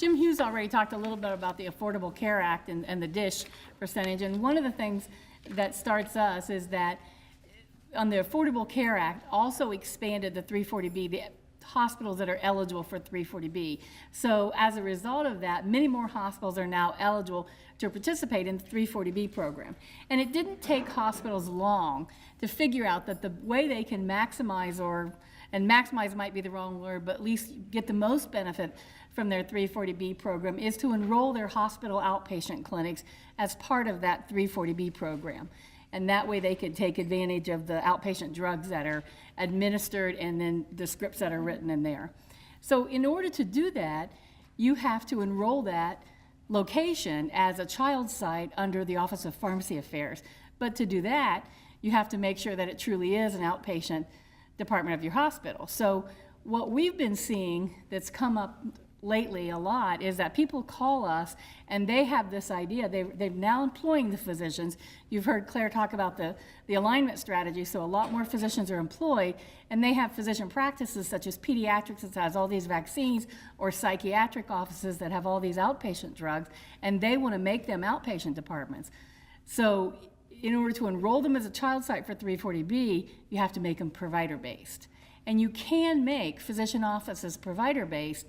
Jim Hughes already talked a little bit about the Affordable Care Act and the DISH percentage, and one of the things that starts us is that on the Affordable Care Act also expanded the 340B, the hospitals that are eligible for 340B. So as a result of that, many more hospitals are now eligible to participate in the 340B program. And it didn't take hospitals long to figure out that the way they can maximize, and maximize might be the wrong word, but at least get the most benefit from their 340B program is to enroll their hospital outpatient clinics as part of that 340B program. And that way they could take advantage of the outpatient drugs that are administered and then the scripts that are written in there. So in order to do that, you have to enroll that location as a child site under the Office of Pharmacy Affairs. But to do that, you have to make sure that it truly is an outpatient department of your hospital. So what we've been seeing that's come up lately a lot is that people call us and they have this idea. They're now employing the physicians. You've heard Claire talk about the alignment strategy, so a lot more physicians are employed, and they have physician practices such as pediatrics that has all these vaccines, or psychiatric offices that have all these outpatient drugs, and they want to make them outpatient departments. So in order to enroll them as a child site for 340B, you have to make them provider-based. And you can make physician offices provider-based,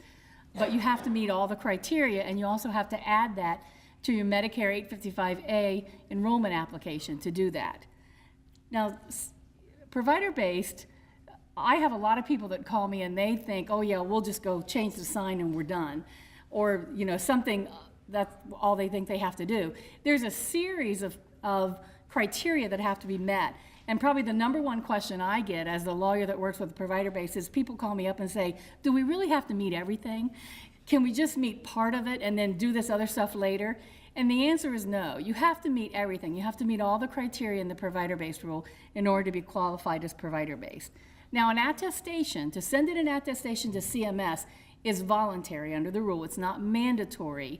but you have to meet all the criteria, and you also have to add that to your Medicare 855A enrollment application to do that. Now, provider-based, I have a lot of people that call me and they think, oh yeah, we'll just go change the sign and we're done. Or, you know, something, that's all they think they have to do. There's a series of criteria that have to be met. And probably the number one question I get as the lawyer that works with the provider base is people call me up and say, do we really have to meet everything? Can we just meet part of it and then do this other stuff later? And the answer is no. You have to meet everything. You have to meet all the criteria in the provider-based rule in order to be qualified as provider-based. Now, an attestation, to send in an attestation to CMS is voluntary under the rule. It's not mandatory.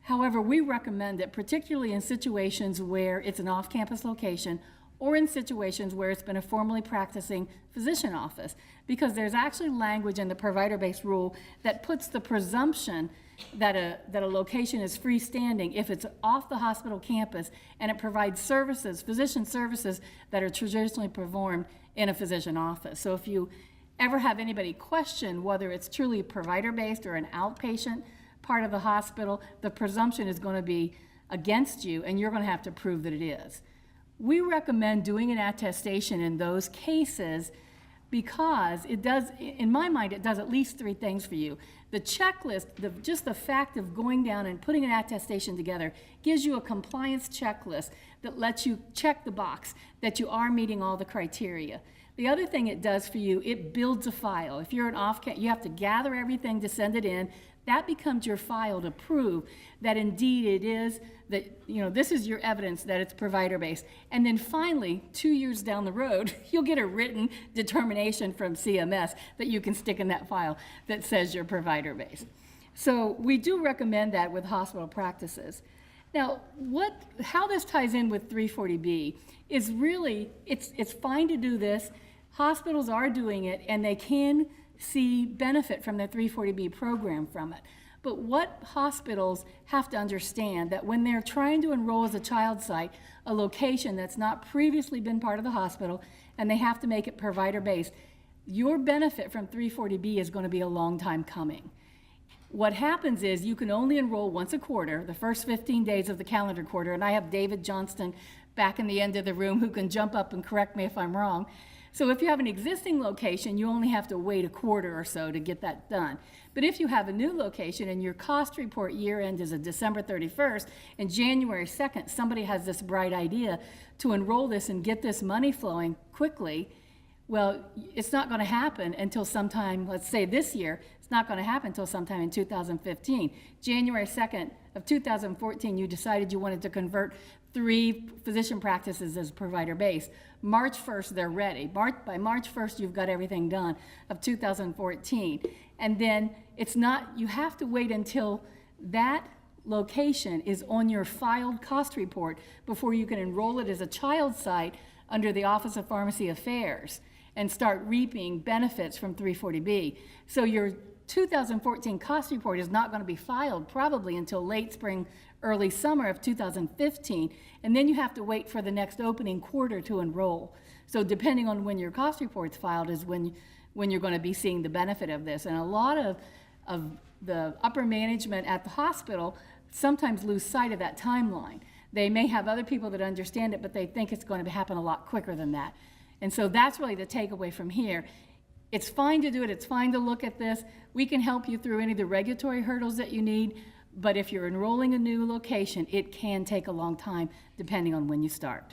However, we recommend it, particularly in situations where it's an off-campus location or in situations where it's been a formally practicing physician office, because there's actually language in the provider-based rule that puts the presumption that a location is freestanding if it's off the hospital campus and it provides services, physician services, that are traditionally performed in a physician office. So if you ever have anybody question whether it's truly provider-based or an outpatient part of the hospital, the presumption is going to be against you, and you're going to have to prove that it is. We recommend doing an attestation in those cases because it does, in my mind, it does at least three things for you. The checklist, just the fact of going down and putting an attestation together gives you a compliance checklist that lets you check the box that you are meeting all the criteria. The other thing it does for you, it builds a file. If you're an off-campus, you have to gather everything to send it in. That becomes your file to prove that indeed it is, that, you know, this is your evidence that it's provider-based. And then finally, 2 years down the road, you'll get a written determination from CMS that you can stick in that file that says you're provider-based. So we do recommend that with hospital practices. Now, how this ties in with 340B is really, it's fine to do this. Hospitals are doing it, and they can see benefit from the 340B program from it. But what hospitals have to understand that when they're trying to enroll as a child site, a location that's not previously been part of the hospital, and they have to make it provider-based, your benefit from 340B is going to be a long time coming. What happens is you can only enroll once a quarter, the first 15 days of the calendar quarter, and I have David Johnston back in the end of the room who can jump up and correct me if I'm wrong. So if you have an existing location, you only have to wait a quarter or so to get that done. But if you have a new location and your cost report year end is a December 31st and January 2nd, somebody has this bright idea to enroll this and get this money flowing quickly, well, it's not going to happen until sometime, let's say this year, it's not going to happen until sometime in 2015. January 2nd of 2014, you decided you wanted to convert 3 physician practices as provider-based. March 1st, they're ready. By March 1st, you've got everything done of 2014. And then it's not, you have to wait until that location is on your filed cost report before you can enroll it as a child site under the Office of Pharmacy Affairs and start reaping benefits from 340B. So 2014 cost report is not going to be filed probably until late spring, early summer of 2015, and then you have to wait for the next opening quarter to enroll. So depending on when your cost report's filed is when you're going to be seeing the benefit of this. And a lot of the upper management at the hospital sometimes lose sight of that timeline. They may have other people that understand it, but they think it's going to happen a lot quicker than that. And so that's really the takeaway from here. It's fine to do it. It's fine to look at this. We can help you through any of the regulatory hurdles that you need. But if you're enrolling a new location, it can take a long time depending on when you start.